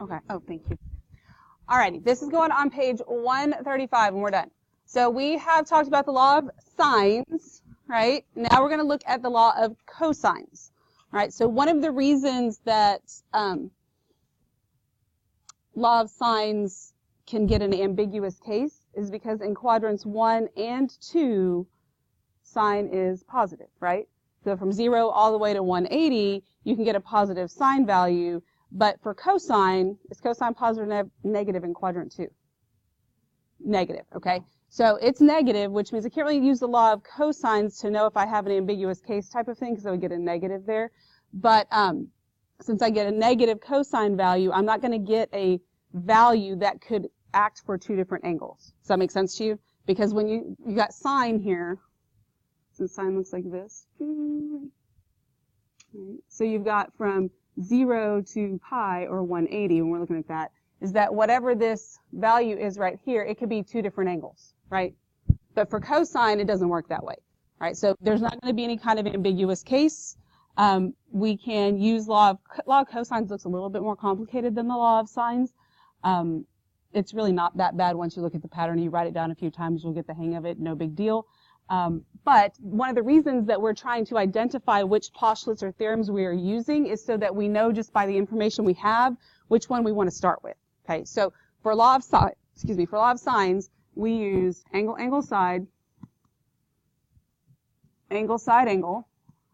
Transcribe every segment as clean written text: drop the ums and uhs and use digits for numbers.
Okay. Oh, thank you. Alrighty, this is going on page 135, and we're done. So we have talked about the law of sines, right? Now we're going to look at the law of cosines. All right. So one of the reasons that law of sines can get an ambiguous case is because in quadrants 1 and 2, sine is positive, right? So from 0 all the way to 180, you can get a positive sine value. But for cosine, is cosine positive or negative in quadrant 2? Negative, okay? So it's negative, which means I can't really use the law of cosines to know if I have an ambiguous case type of thing, because I would get a negative there. But since I get a negative cosine value, I'm not going to get a value that could act for two different angles. Does that make sense to you? Because when you got sine here, since sine looks like this, right? So you've got from 0 to pi, or 180, when we're looking at that, is that whatever this value is right here, it could be two different angles, right? But for cosine, it doesn't work that way, right? So there's not going to be any kind of ambiguous case. We can use law of cosines. Looks a little bit more complicated than the law of sines. It's really not that bad once you look at the pattern. You write it down a few times, you'll get the hang of it. No big deal. But one of the reasons that we're trying to identify which postulates or theorems we are using is so that we know just by the information we have which one we want to start with. Okay, so for law of sines, we use angle, angle, side, angle,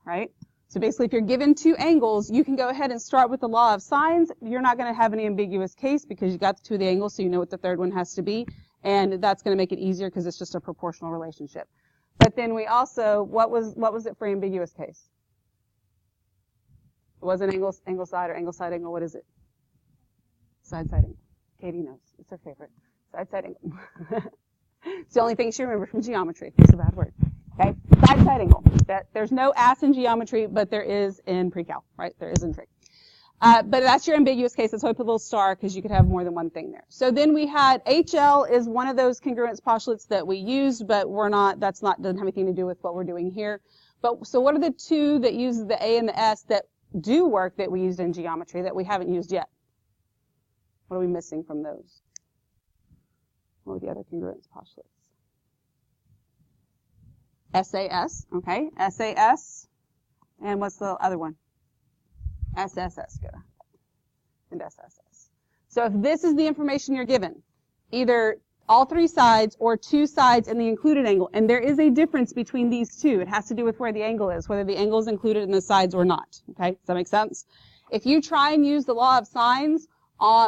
right? So basically, if you're given two angles, you can go ahead and start with the law of sines. You're not going to have any ambiguous case because you got the two of the angles, so you know what the third one has to be, and that's going to make it easier because it's just a proportional relationship. But then we also, what was it for ambiguous case? It wasn't angle, side, or angle, side, angle. What is it? Side, angle. Katie knows. It's her favorite. Side, angle. It's the only thing she remembers from geometry. It's a bad word. Okay? Side, angle. There's no ass in geometry, but there is in pre-cal, right? There is in trig. But that's your ambiguous case. That's why I put a little star, because you could have more than one thing there. So then we had HL is one of those congruence postulates that we used, but doesn't have anything to do with what we're doing here. But so what are the two that use the A and the S that do work that we used in geometry that we haven't used yet? What are we missing from those? What are the other congruence postulates? SAS, okay, SAS, and what's the other one? SSS, good. And SSS. So if this is the information you're given, either all three sides or two sides and the included angle, and there is a difference between these two. It has to do with where the angle is, whether the angle is included in the sides or not. Okay, does that make sense? If you try and use the law of sines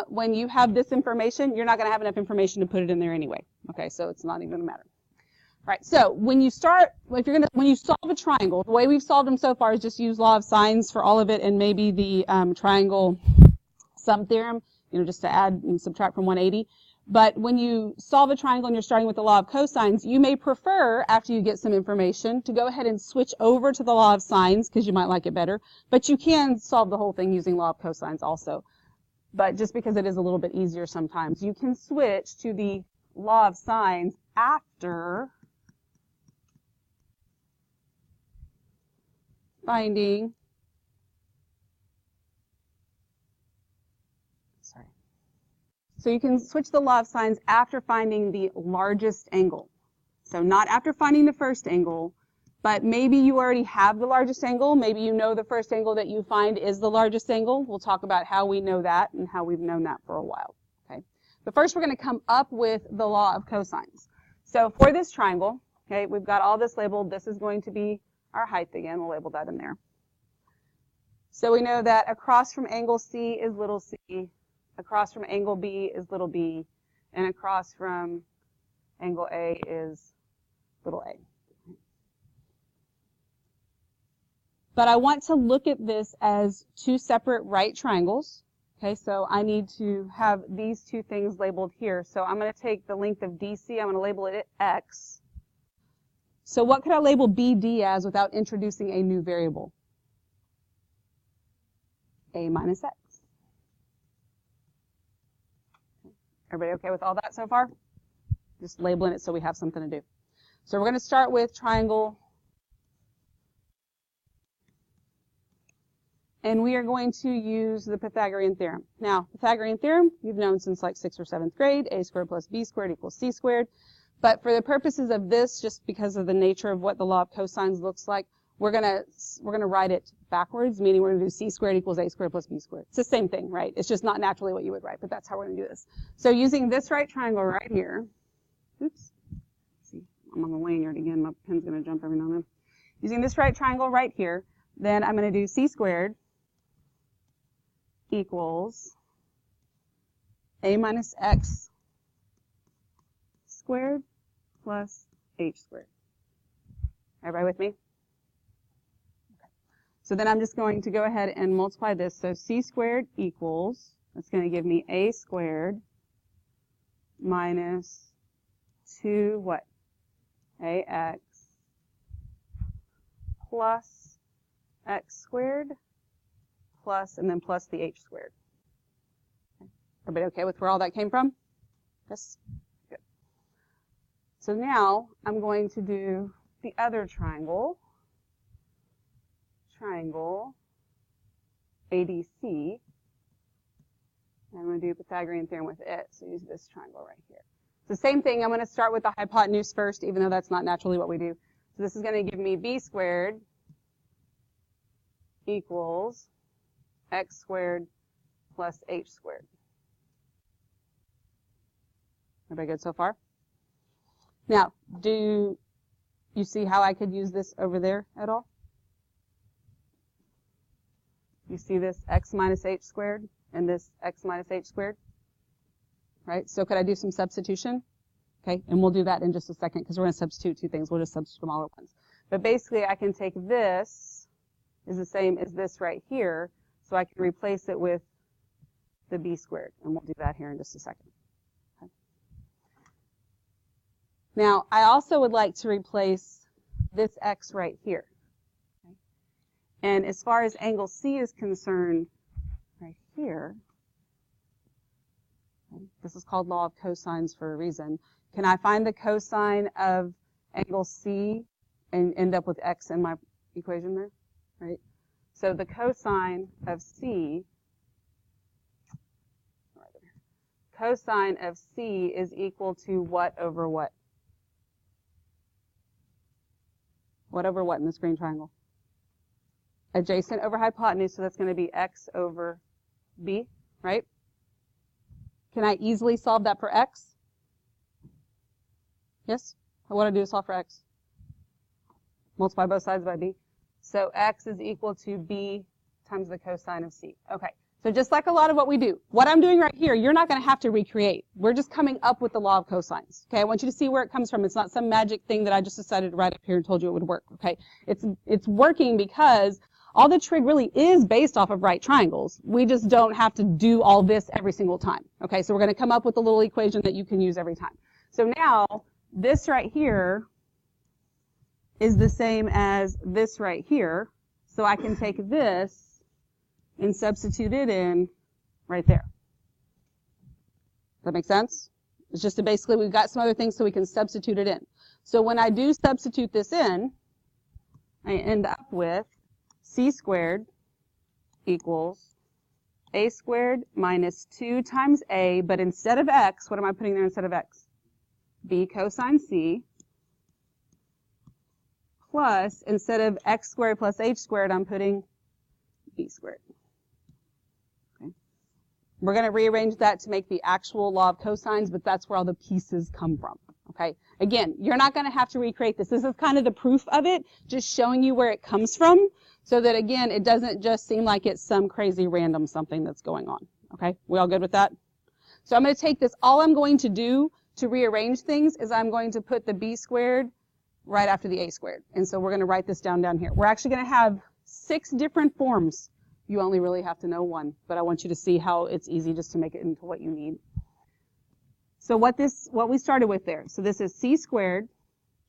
when you have this information, you're not going to have enough information to put it in there anyway. Okay, so it's not even going to matter. All right, so when you solve a triangle, the way we've solved them so far is just use law of sines for all of it and maybe the triangle sum theorem, just to add and subtract from 180. But when you solve a triangle and you're starting with the law of cosines, you may prefer, after you get some information, to go ahead and switch over to the law of sines because you might like it better. But you can solve the whole thing using law of cosines also. But just because it is a little bit easier sometimes, you can switch to the law of sines after finding, so you can switch the law of sines after finding the largest angle. So not after finding the first angle, but maybe you already have the largest angle. Maybe you know the first angle that you find is the largest angle. We'll talk about how we know that and how we've known that for a while. Okay. But first we're going to come up with the law of cosines. So for this triangle, okay, we've got all this labeled. This is going to be our height again. We'll label that in there. So we know that across from angle C is little c, across from angle B is little b, and across from angle A is little a. But I want to look at this as two separate right triangles. Okay, so I need to have these two things labeled here. So I'm going to take the length of DC, I'm going to label it x. So what could I label BD as without introducing a new variable? A minus x. Everybody okay with all that so far? Just labeling it so we have something to do. So we're going to start with triangle and we are going to use the Pythagorean Theorem. Now, Pythagorean Theorem, you've known since like 6th or 7th grade, a squared plus b squared equals c squared. But for the purposes of this, just because of the nature of what the law of cosines looks like, we're gonna write it backwards, meaning we're gonna do c squared equals a squared plus b squared. It's the same thing, right? It's just not naturally what you would write, but that's how we're gonna do this. So using this right triangle right here, oops, see, I'm on the lanyard again, my pen's gonna jump every now and then. Using this right triangle right here, then I'm gonna do c squared equals a minus x squared plus h squared. Everybody with me? Okay. So then I'm just going to go ahead and multiply this. So c squared equals, that's going to give me a squared minus 2 what? Ax plus x squared plus, and then plus the h squared. Okay. Everybody okay with where all that came from? Yes? Good. So now I'm going to do the other triangle, ADC, and I'm going to do Pythagorean Theorem with it, so use this triangle right here. It's the same thing. I'm going to start with the hypotenuse first, even though that's not naturally what we do. So this is going to give me b squared equals x squared plus h squared. Everybody good so far? Now, do you see how I could use this over there at all? You see this x minus h squared and this x minus h squared? Right? So could I do some substitution? Okay, and we'll do that in just a second because we're going to substitute two things. We'll just substitute them all at once. But basically, I can take this is the same as this right here, so I can replace it with the b squared, and we'll do that here in just a second. Okay. Now, I also would like to replace this x right here. Okay. And as far as angle C is concerned, right here, okay, this is called Law of Cosines for a reason. Can I find the cosine of angle C and end up with x in my equation there? Right? So the cosine of C, cosine of C is equal to what over what? What over what in this green triangle? Adjacent over hypotenuse, so that's going to be x over b, right? Can I easily solve that for x? Yes? What do I do to solve for x? Multiply both sides by b. So x is equal to b times the cosine of c. Okay, so just like a lot of what we do, what I'm doing right here, you're not going to have to recreate. We're just coming up with the law of cosines. Okay, I want you to see where it comes from. It's not some magic thing that I just decided to write up here and told you it would work. Okay, it's working because all the trig really is based off of right triangles. We just don't have to do all this every single time. Okay, so we're going to come up with a little equation that you can use every time. So now, this right here is the same as this right here. So I can take this and substitute it in right there. Does that make sense? It's just basically we've got some other things so we can substitute it in. So when I do substitute this in, I end up with c squared equals a squared minus 2 times a, but instead of x, what am I putting there instead of x? B cosine c plus, instead of x squared plus h squared, I'm putting b squared. Okay. We're going to rearrange that to make the actual law of cosines, but that's where all the pieces come from. Okay. Again, you're not going to have to recreate this. This is kind of the proof of it, just showing you where it comes from, so that, again, it doesn't just seem like it's some crazy random something that's going on. Okay. We all good with that? So I'm going to take this. All I'm going to do to rearrange things is I'm going to put the b squared right after the a squared. And so we're going to write this down here. We're actually going to have 6 different forms. You only really have to know one, but I want you to see how it's easy just to make it into what you need. So what we started with there. So this is c squared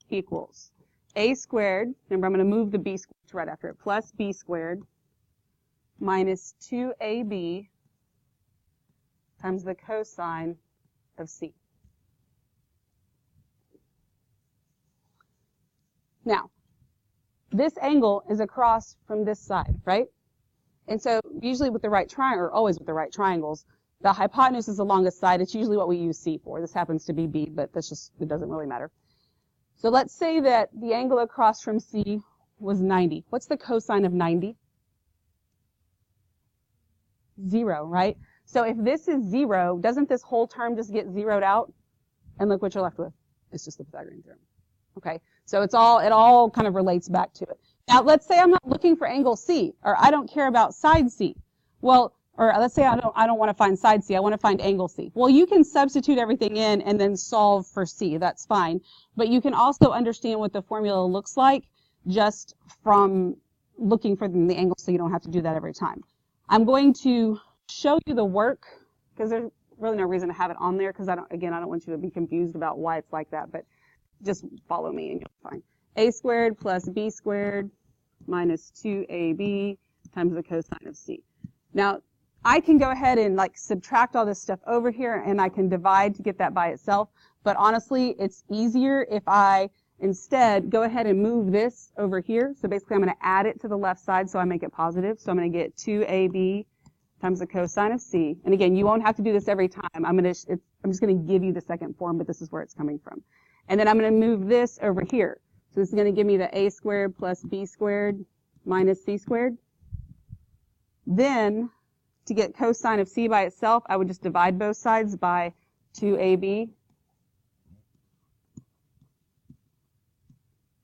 equals a squared. Remember, I'm going to move the b squared right after it, plus b squared minus 2ab times the cosine of c. Now, this angle is across from this side, right? And so usually with the right triangle, or always with the right triangles, the hypotenuse is the longest side. It's usually what we use C for. This happens to be B, but that's just, it doesn't really matter. So let's say that the angle across from C was 90. What's the cosine of 90? 0, right? So if this is 0, doesn't this whole term just get zeroed out? And look what you're left with. It's just the Pythagorean theorem. Okay? So it all kind of relates back to it. Now, let's say I'm not looking for angle C, or I don't care about side C. Well, or let's say I don't want to find side C, I want to find angle C. Well, you can substitute everything in and then solve for C. That's fine. But you can also understand what the formula looks like just from looking for the angle, so you don't have to do that every time. I'm going to show you the work, because there's really no reason to have it on there, because I don't want you to be confused about why it's like that, but just follow me and you'll find. A squared plus B squared minus 2AB times the cosine of C. Now, I can go ahead and like subtract all this stuff over here, and I can divide to get that by itself, but honestly, it's easier if I instead go ahead and move this over here. So basically, I'm going to add it to the left side so I make it positive. So I'm going to get 2AB times the cosine of C. And again, you won't have to do this every time. I'm just going to give you the second form, but this is where it's coming from. And then I'm going to move this over here. So this is going to give me the A squared plus B squared minus C squared. Then, to get cosine of C by itself, I would just divide both sides by 2AB.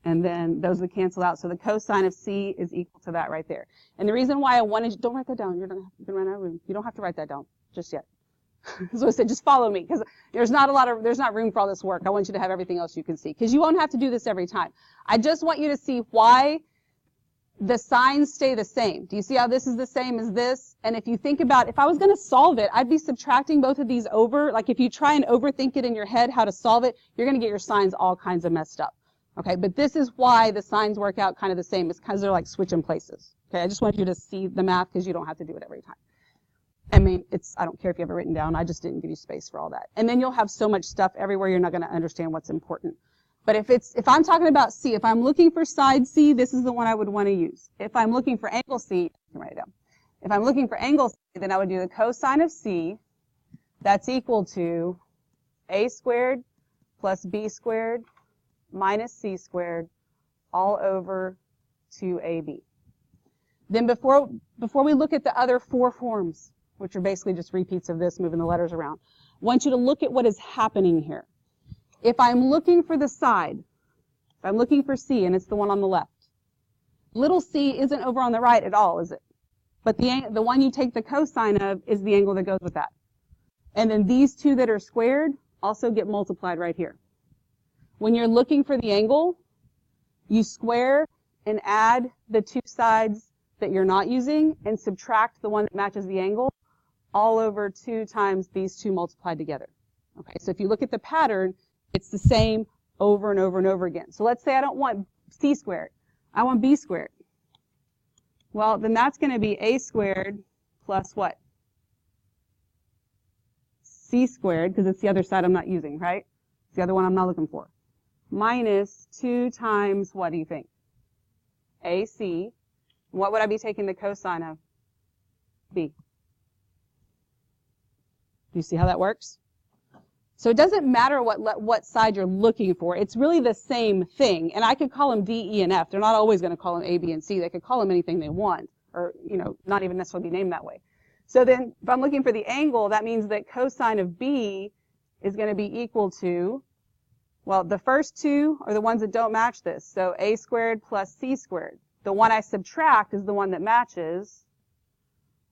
And then those would cancel out. So the cosine of C is equal to that right there. And the reason why I wanted, don't write that down. You're going to run out of room. You don't have to write that down just yet. So I said, just follow me, because there's not room for all this work. I want you to have everything else you can see, because you won't have to do this every time. I just want you to see why the signs stay the same. Do you see how this is the same as this? And if you think about, if I was going to solve it, I'd be subtracting both of these over. Like if you try and overthink it in your head how to solve it, you're going to get your signs all kinds of messed up. Okay, but this is why the signs work out kind of the same. It's because they're like switching places. Okay, I just want you to see the math because you don't have to do it every time. I mean, I don't care if you have it written down. I just didn't give you space for all that. And then you'll have so much stuff everywhere you're not going to understand what's important. But if I'm talking about C, if I'm looking for side C, this is the one I would want to use. If I'm looking for angle C, I can write it down. If I'm looking for angle C, then I would do the cosine of C. That's equal to A squared plus B squared minus C squared all over 2AB. Then before we look at the other four forms, which are basically just repeats of this, moving the letters around, I want you to look at what is happening here. If I'm looking for the side, if I'm looking for C, and it's the one on the left, little c isn't over on the right at all, is it? But the one you take the cosine of is the angle that goes with that. And then these two that are squared also get multiplied right here. When you're looking for the angle, you square and add the two sides that you're not using and subtract the one that matches the angle all over 2 times these two multiplied together. Okay, so if you look at the pattern, it's the same over and over and over again. So let's say I don't want c squared. I want b squared. Well, then that's going to be a squared plus what? C squared, because it's the other side I'm not using, right? It's the other one I'm not looking for. Minus 2 times, what do you think? AC. What would I be taking the cosine of? B. Do you see how that works? So it doesn't matter what side you're looking for. It's really the same thing. And I could call them D, E, and F. They're not always going to call them A, B, and C. They could call them anything they want, or, not even necessarily be named that way. So then if I'm looking for the angle, that means that cosine of B is going to be equal to, well, the first two are the ones that don't match this. So A squared plus C squared. The one I subtract is the one that matches,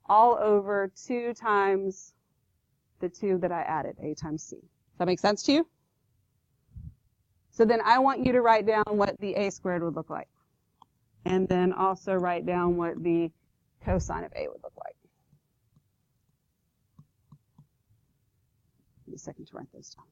all over 2 times the 2 that I added, A times C. Does that make sense to you? So then I want you to write down what the A squared would look like. And then also write down what the cosine of A would look like. Give me a second to write those down.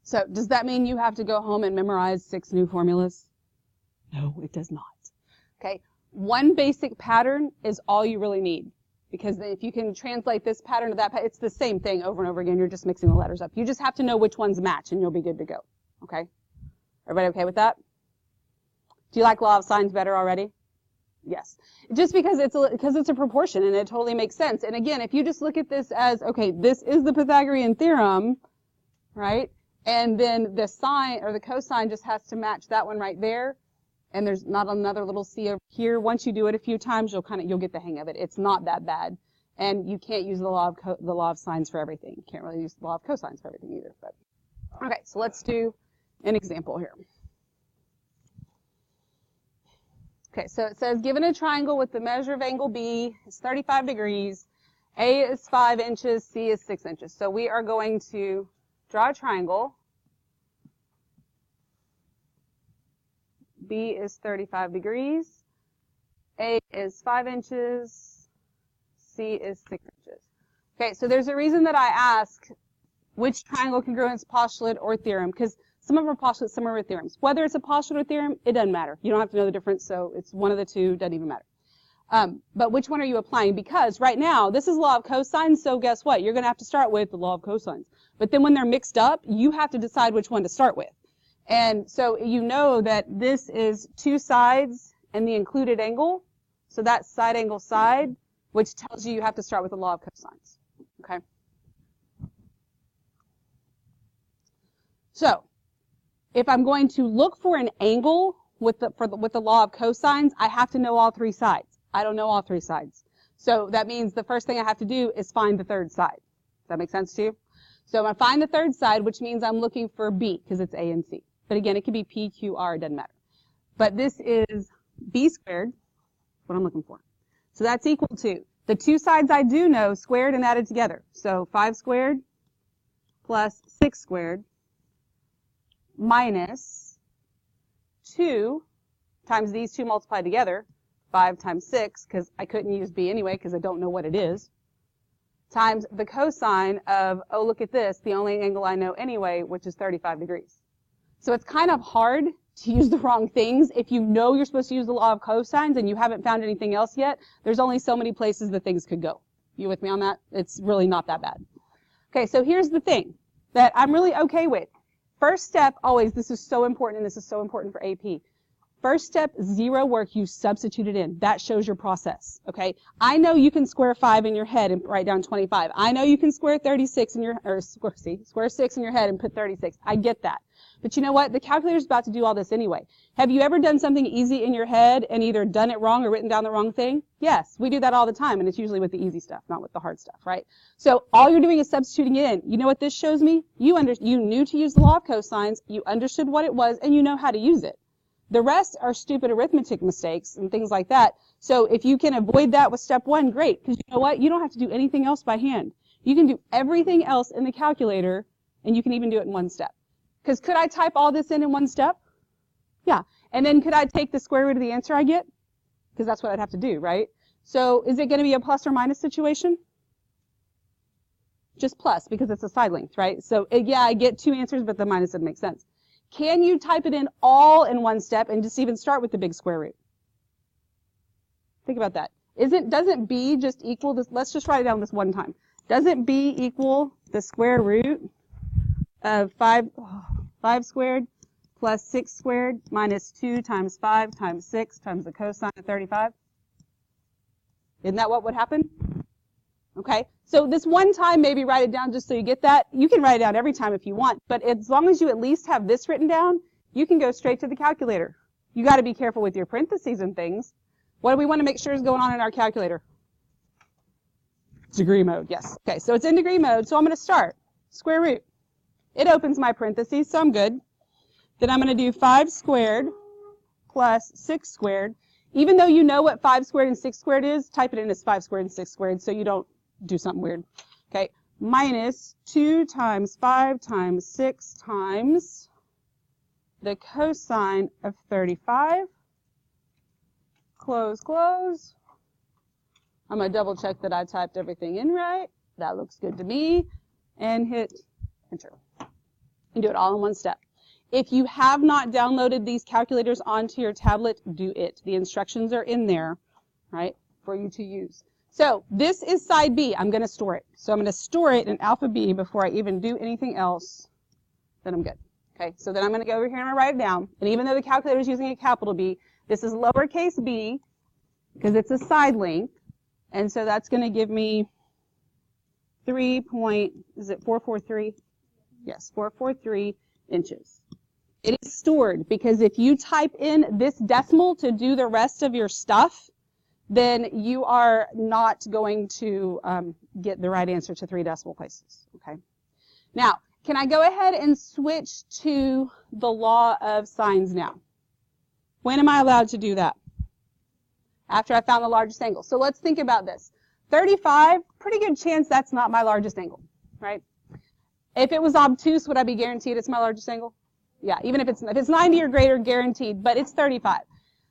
So does that mean you have to go home and memorize 6 new formulas? No, it does not. Okay, one basic pattern is all you really need. Because if you can translate this pattern to that pattern, it's the same thing over and over again. You're just mixing the letters up. You just have to know which ones match, and you'll be good to go. Okay? Everybody okay with that? Do you like Law of Cosines better already? Yes. Just because it's a proportion, and it totally makes sense. And again, if you just look at this as, okay, this is the Pythagorean Theorem, right? And then the sine, or the cosine, just has to match that one right there. And there's not another little c over here. Once you do it a few times, you'll get the hang of it. It's not that bad. And you can't use the law of sines for everything. You can't really use the law of cosines for everything either. But okay, so let's do an example here. Okay, so it says, given a triangle with the measure of angle B is 35 degrees, A is 5 inches, C is 6 inches. So we are going to draw a triangle. B is 35 degrees, A is 5 inches, C is 6 inches. Okay, so there's a reason that I ask which triangle congruence, postulate, or theorem, because some of them are postulates, some are theorems. Whether it's a postulate or theorem, it doesn't matter. You don't have to know the difference, so it's one of the two, doesn't even matter. But which one are you applying? Because right now, this is law of cosines, so guess what? You're going to have to start with the law of cosines. But then when they're mixed up, you have to decide which one to start with. And so you know that this is 2 sides and the included angle. So that's side angle side, which tells you have to start with the law of cosines. Okay? So if I'm going to look for an angle with the law of cosines, I have to know all 3 sides. I don't know all 3 sides. So that means the first thing I have to do is find the third side. Does that make sense to you? So I'm going to find the third side, which means I'm looking for B, because it's A and C. But again, it could be P, Q, R, it doesn't matter. But this is B squared, what I'm looking for. So that's equal to the 2 sides I do know squared and added together. So 5 squared plus 6 squared minus 2 times these 2 multiplied together, 5 times 6, because I couldn't use B anyway because I don't know what it is, times the cosine of, oh, look at this, the only angle I know anyway, which is 35 degrees. So it's kind of hard to use the wrong things. If you know you're supposed to use the law of cosines and you haven't found anything else yet, there's only so many places that things could go. You with me on that? It's really not that bad. Okay, so here's the thing that I'm really okay with. First step, always, this is so important, and this is so important for AP. First step, 0 work, you substitute it in. That shows your process, okay? I know you can square 5 in your head and write down 25. I know you can square 36 in your, or square 6 in your head and put 36. I get that. But you know what? The calculator's about to do all this anyway. Have you ever done something easy in your head and either done it wrong or written down the wrong thing? Yes, we do that all the time, and it's usually with the easy stuff, not with the hard stuff, right? So all you're doing is substituting it in. You know what this shows me? You knew to use the law of cosines, you understood what it was, and you know how to use it. The rest are stupid arithmetic mistakes and things like that. So if you can avoid that with step 1, great, because you know what? You don't have to do anything else by hand. You can do everything else in the calculator, and you can even do it in 1 step. Because could I type all this in 1 step? Yeah. And then could I take the square root of the answer I get? Because that's what I'd have to do, right? So is it going to be a plus or minus situation? Just plus, because it's a side length, right? So yeah, I get 2 answers, but the minus doesn't make sense. Can you type it in all in 1 step and just even start with the big square root? Think about that. Doesn't B just equal this? Let's just write it down this one time. Doesn't B equal the square root of 5 squared plus 6 squared minus 2 times 5 times 6 times the cosine of 35? Isn't that what would happen? Okay, so this one time, maybe write it down just so you get that. You can write it down every time if you want, but as long as you at least have this written down, you can go straight to the calculator. You got to be careful with your parentheses and things. What do we want to make sure is going on in our calculator? Degree mode, yes. Okay, so it's in degree mode, so I'm going to start. Square root. It opens my parentheses, so I'm good. Then I'm going to do 5 squared plus 6 squared. Even though you know what 5 squared and 6 squared is, type it in as 5 squared and 6 squared so you don't do something weird. Okay, minus 2 times 5 times 6 times the cosine of 35. Close, close. I'm going to double check that I typed everything in right. That looks good to me. And hit enter. and do it all in one step. If you have not downloaded these calculators onto your tablet, do it. The instructions are in there, right, for you to use. So this is side B. I'm going to store it. So I'm going to store it in alpha B before I even do anything else. Then I'm good. Okay, so then I'm going to go over here and I'm going to write it down. And even though the calculator is using a capital B, this is lowercase b because it's a side length. And so that's going to give me 443? Yes, 443 inches. It is stored because if you type in this decimal to do the rest of your stuff, then you are not going to get the right answer to 3 decimal places. Okay. Now, can I go ahead and switch to the law of sines now? When am I allowed to do that? After I found the largest angle. So let's think about this. 35, pretty good chance that's not my largest angle, right? If it was obtuse, would I be guaranteed it's my largest angle? Yeah, even if it's 90 or greater, guaranteed, but it's 35.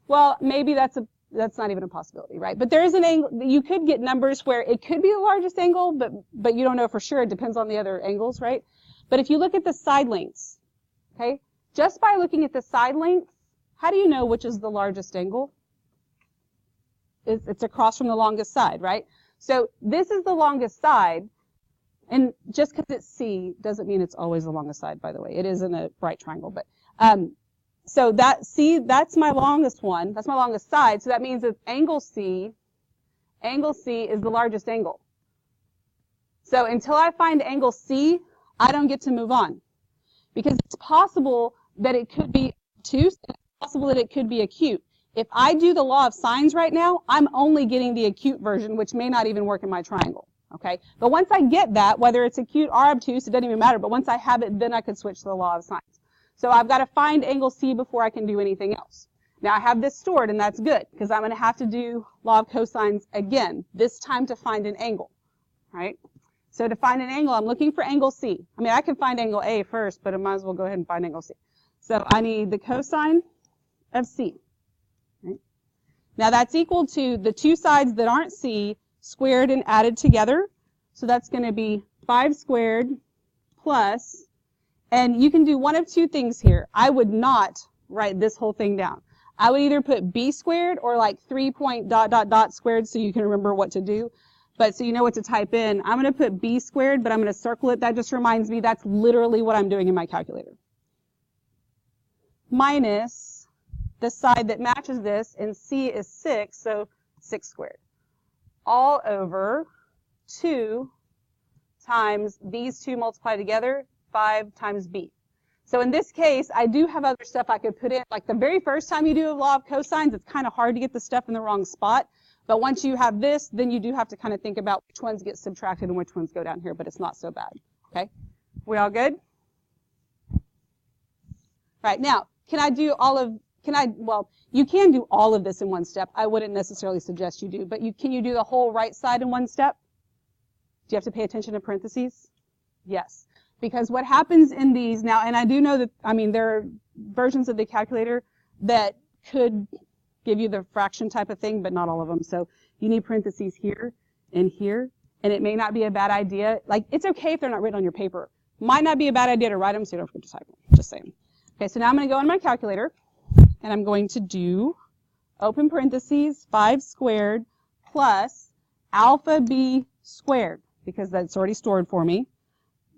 Well, maybe that's not even a possibility, right? But there is an angle. You could get numbers where it could be the largest angle, but you don't know for sure. It depends on the other angles, right? But if you look at the side lengths, okay, just by looking at the side lengths, how do you know which is the largest angle? It's across from the longest side, right? So this is the longest side, and just because it's C doesn't mean it's always the longest side, by the way. It is in a right triangle, but so that's my longest one. That's my longest side. So that means that angle C is the largest angle. So until I find angle C, I don't get to move on, because it's possible that it could be obtuse, and it's possible that it could be acute. If I do the law of sines right now, I'm only getting the acute version, which may not even work in my triangle. Okay? But once I get that, whether it's acute or obtuse, it doesn't even matter. But once I have it, then I could switch to the law of sines. So I've got to find angle C before I can do anything else. Now I have this stored, and that's good, because I'm going to have to do law of cosines again, this time to find an angle. Right? So to find an angle, I'm looking for angle C. I mean, I can find angle A first, but I might as well go ahead and find angle C. So I need the cosine of C. Right? Now that's equal to the two sides that aren't C squared and added together. So that's going to be 5 squared plus, and you can do one of two things here. I would not write this whole thing down. I would either put b squared or like 3 point ... squared so you can remember what to do. But so you know what to type in. I'm going to put b squared, but I'm going to circle it. That just reminds me that's literally what I'm doing in my calculator. Minus the side that matches this, and c is 6, so 6 squared. All over 2 times these two multiplied together, 5 times b. So in this case, I do have other stuff I could put in. Like the very first time you do a law of cosines, it's kind of hard to get the stuff in the wrong spot. But once you have this, then you do have to kind of think about which ones get subtracted and which ones go down here, but it's not so bad. Okay? We all good? Right, now, can I do all of, well, you can do all of this in one step. I wouldn't necessarily suggest you do, but can you do the whole right side in one step? Do you have to pay attention to parentheses? Yes. Because what happens in these, now, and I do know that, I mean, there are versions of the calculator that could give you the fraction type of thing, but not all of them. So you need parentheses here and here, and it may not be a bad idea. Like, it's okay if they're not written on your paper. Might not be a bad idea to write them so you don't forget to type them. Just saying. Okay, so now I'm going to go in my calculator, and I'm going to do open parentheses 5 squared plus alpha b squared, because that's already stored for me,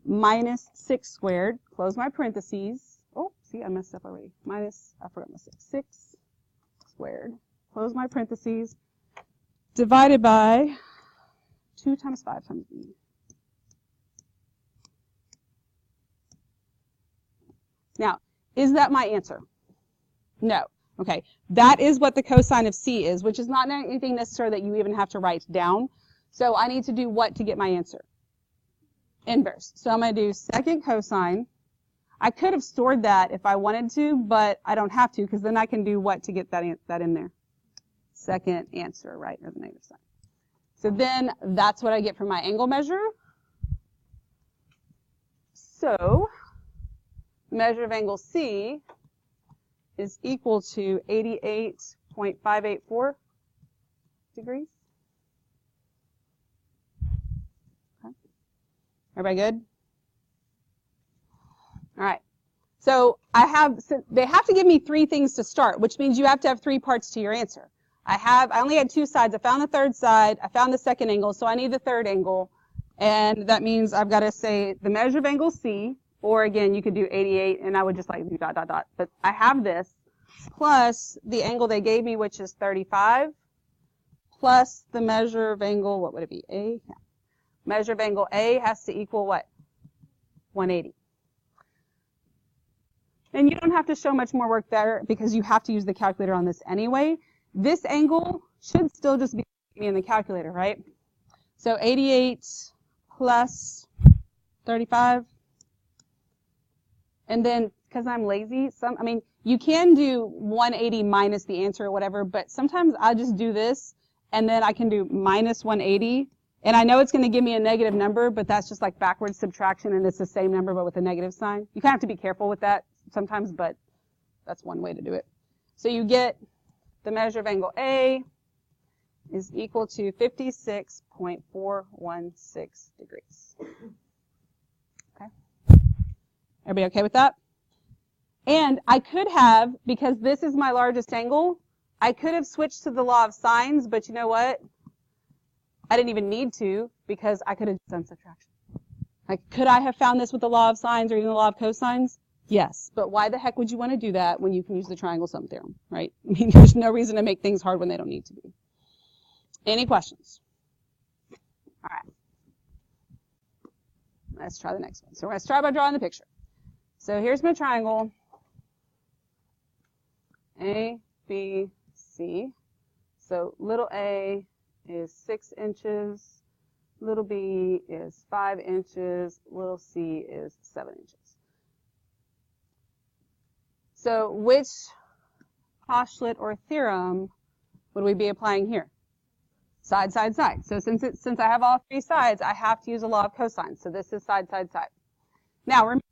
minus 6 squared, close my parentheses. Oh, see, I messed up already. Minus, I forgot my 6 squared, close my parentheses, divided by 2 times 5 times b. Now, is that my answer? No. Okay, that is what the cosine of C is, which is not anything necessary that you even have to write down. So I need to do what to get my answer? Inverse. So I'm going to do second cosine. I could have stored that if I wanted to, but I don't have to, because then I can do what to get that in there? Second answer, right, or the negative sign. So then that's what I get from my angle measure. So the measure of angle C is equal to 88.584 degrees. Okay. Everybody good? All right. So they have to give me 3 things to start, which means you have to have 3 parts to your answer. I only had 2 sides. I found the third side. I found the second angle, so I need the third angle. And that means I've got to say the measure of angle C, or again, you could do 88, and I would just like do ... But I have this, plus the angle they gave me, which is 35, plus the measure of angle, what would it be, A? Yeah. Measure of angle A has to equal what? 180. And you don't have to show much more work there because you have to use the calculator on this anyway. This angle should still just be in the calculator, right? So 88 plus 35. And then, because I'm lazy, you can do 180 minus the answer or whatever, but sometimes I just do this, and then I can do minus 180. And I know it's going to give me a negative number, but that's just like backwards subtraction, and it's the same number but with a negative sign. You kind of have to be careful with that sometimes, but that's one way to do it. So you get the measure of angle A is equal to 56.416 degrees. Okay? Everybody okay with that? And I could have, because this is my largest angle, I could have switched to the law of sines, but you know what? I didn't even need to, because I could have done subtraction. Like, could I have found this with the law of sines or even the law of cosines? Yes. But why the heck would you want to do that when you can use the triangle sum theorem, right? I mean, there's no reason to make things hard when they don't need to be. Any questions? All right. Let's try the next one. So we're going to start by drawing the picture. So here's my triangle. A, B, C. So little a is 6 inches, little b is 5 inches, little c is 7 inches. So which postulate or theorem would we be applying here? Side, side, side. So since I have all 3 sides, I have to use a law of cosines. So this is side, side, side. Now remember,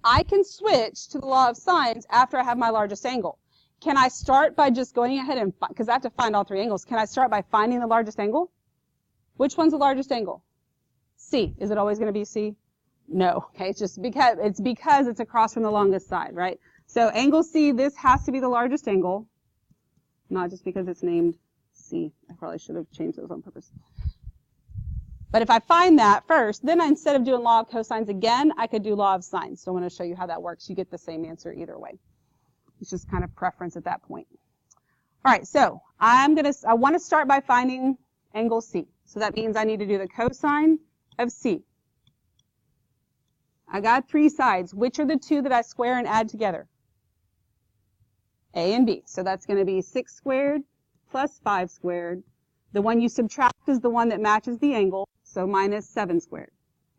I can switch to the law of sines after I have my largest angle. Can I start by just going ahead and, because I have to find all 3 angles, can I start by finding the largest angle? Which one's the largest angle? C. Is it always going to be C? No. Okay, it's just because it's across from the longest side, right? So angle C, this has to be the largest angle, not just because it's named C. I probably should have changed those on purpose. But if I find that first, then instead of doing law of cosines again, I could do law of sines. So I want to show you how that works. You get the same answer either way. It's just kind of preference at that point. All right, so I want to start by finding angle C. So that means I need to do the cosine of C. I got 3 sides. Which are the 2 that I square and add together? A and B. So that's going to be 6 squared plus 5 squared. The one you subtract is the one that matches the angle, so minus 7 squared.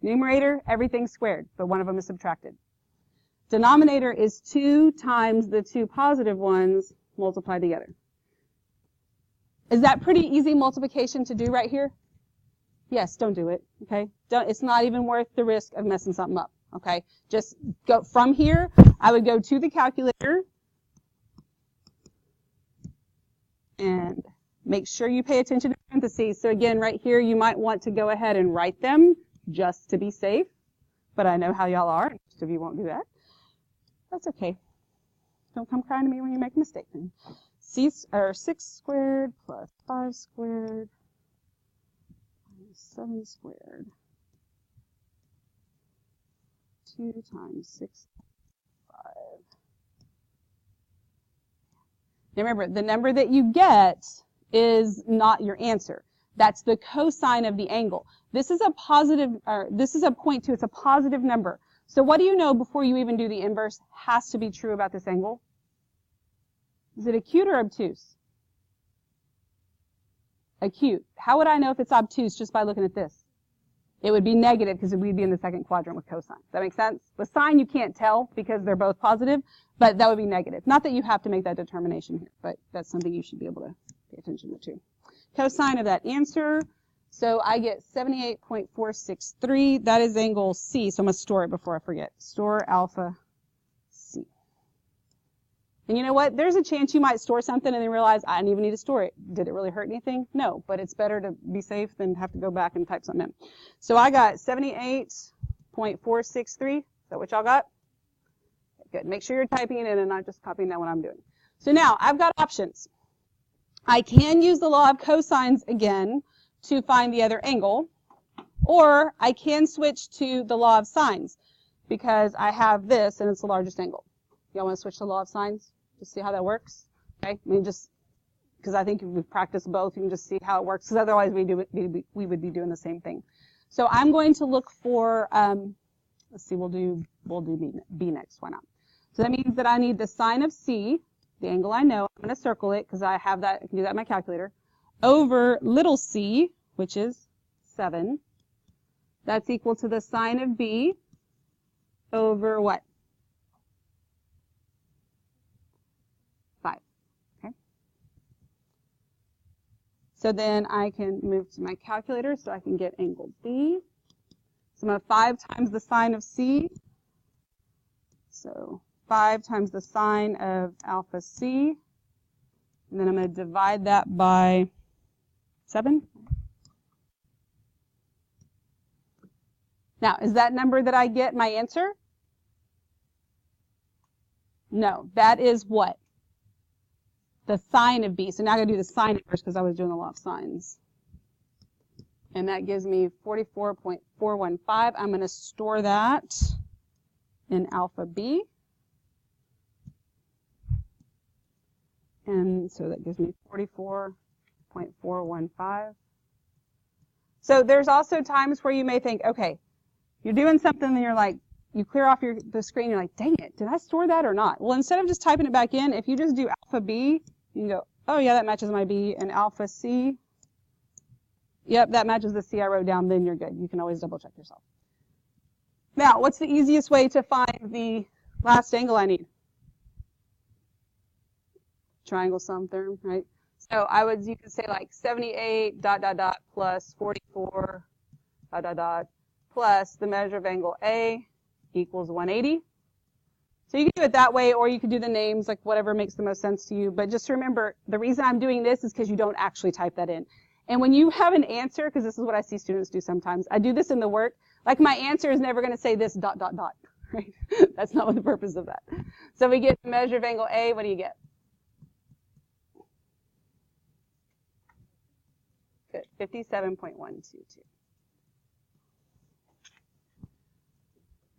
Numerator, everything squared, but one of them is subtracted. Denominator is 2 times the 2 positive ones multiplied together. Is that pretty easy multiplication to do right here? Yes, don't do it, okay? It's not even worth the risk of messing something up, okay? Just go from here. I would go to the calculator and make sure you pay attention to parentheses. So again, right here, you might want to go ahead and write them just to be safe, but I know how y'all are. Most of you won't do that. That's okay. Don't come crying to me when you make a mistake then. 6 squared plus 5 squared minus 7 squared. 2 times 6, 5. Now remember, the number that you get is not your answer. That's the cosine of the angle. This is a positive, or this is a point 2. It's a positive number. So what do you know before you even do the inverse has to be true about this angle? Is it acute or obtuse? Acute. How would I know if it's obtuse just by looking at this? It would be negative because we'd be in the second quadrant with cosine. Does that make sense? With sine, you can't tell because they're both positive, but that would be negative. Not that you have to make that determination here, but that's something you should be able to pay attention to. Cosine of that answer. So I get 78.463. That is angle C, so I'm going to store it before I forget. Store alpha C. And you know what? There's a chance you might store something and then realize, I didn't even need to store it. Did it really hurt anything? No, but it's better to be safe than have to go back and type something in. So I got 78.463. Is that what y'all got? good. Make sure you're typing it in and not just copying down what I'm doing. So now I've got options. I can use the law of cosines again to find the other angle, or I can switch to the law of sines because I have this and it's the largest angle. Y'all want to switch to the law of sines to see how that works? Okay, I mean, just because I think if we practice both, you can just see how it works, because otherwise we would be doing the same thing. So I'm going to look for, let's see, we'll do B next, why not? So that means that I need the sine of C, the angle I know, I'm going to circle it because I have that, I can do that in my calculator, over little c, which is 7. That's equal to the sine of B over what? 5. Okay. So then I can move to my calculator so I can get angle B. So I'm going to 5 times the sine of C. So 5 times the sine of alpha C. And then I'm going to divide that by 7. Now, is that number that I get my answer? No, that is what? The sine of B. So now I'm going to do the sine inverse because I was doing the law of sines. And that gives me 44.415. I'm going to store that in alpha B. And so that gives me 44.415. So there's also times where you may think, okay, you're doing something and you're like, you clear off the screen, you're like, dang it, did I store that or not? Well, instead of just typing it back in, if you just do alpha B, you can go, oh yeah, that matches my B, and alpha C, yep, that matches the C I wrote down, then you're good. You can always double check yourself. Now, what's the easiest way to find the last angle I need? Triangle sum theorem, right? So you could say like 78 ... plus 44 ... plus the measure of angle A equals 180. So you can do it that way, or you could do the names, like whatever makes the most sense to you. But just remember, the reason I'm doing this is because you don't actually type that in. And when you have an answer, because this is what I see students do sometimes, I do this in the work, like my answer is never going to say this ... right? That's not what the purpose of that. So we get the measure of angle A, what do you get? Good, 57.122.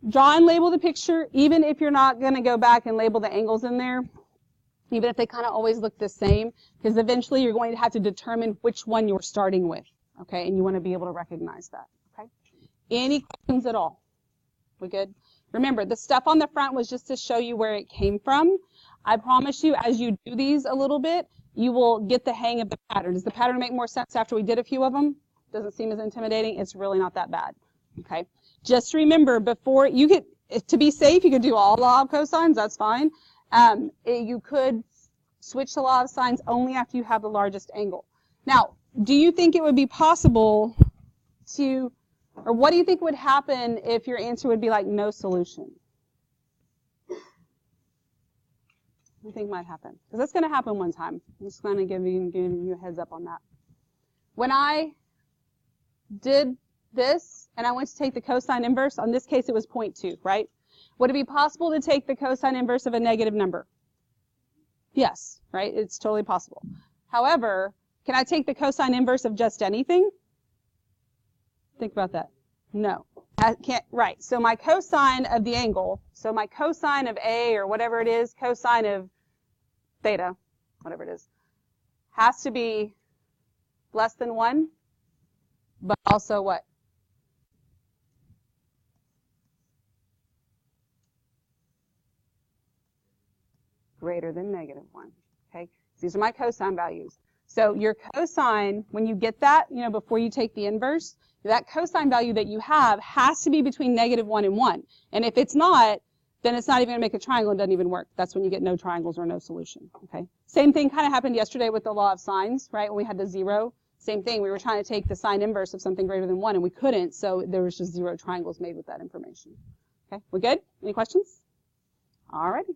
Draw and label the picture, even if you're not going to go back and label the angles in there, even if they kind of always look the same, because eventually you're going to have to determine which one you're starting with, okay? And you want to be able to recognize that, okay? Any questions at all? We good? Remember, the stuff on the front was just to show you where it came from. I promise you, as you do these a little bit, you will get the hang of the pattern. Does the pattern make more sense after we did a few of them? Doesn't seem as intimidating. It's really not that bad, okay? Just remember, before you get, to be safe, you could do all law of cosines, that's fine. You could switch to law of sines only after you have the largest angle. Now, do you think it would be possible to, or what do you think would happen if your answer would be like no solution? What do you think might happen? Because that's going to happen one time. I'm just going to give you a heads up on that. When I did this, and I went to take the cosine inverse, on this case it was 0.2, right? Would it be possible to take the cosine inverse of a negative number? Yes, right? It's totally possible. However, can I take the cosine inverse of just anything? Think about that. No. I can't, right. So my cosine of the angle, so my cosine of A or whatever it is, cosine of theta, whatever it is, has to be less than 1, but also what? Greater than negative 1. Okay, these are my cosine values. So your cosine, when you get that, before you take the inverse, that cosine value that you have has to be between negative 1 and 1. And if it's not, then it's not even going to make a triangle and doesn't even work. That's when you get no triangles or no solution. Okay. Same thing kind of happened yesterday with the law of sines, right? When we had the 0. Same thing. We were trying to take the sine inverse of something greater than 1, and we couldn't, so there was just 0 triangles made with that information. Okay, we good? Any questions? All righty.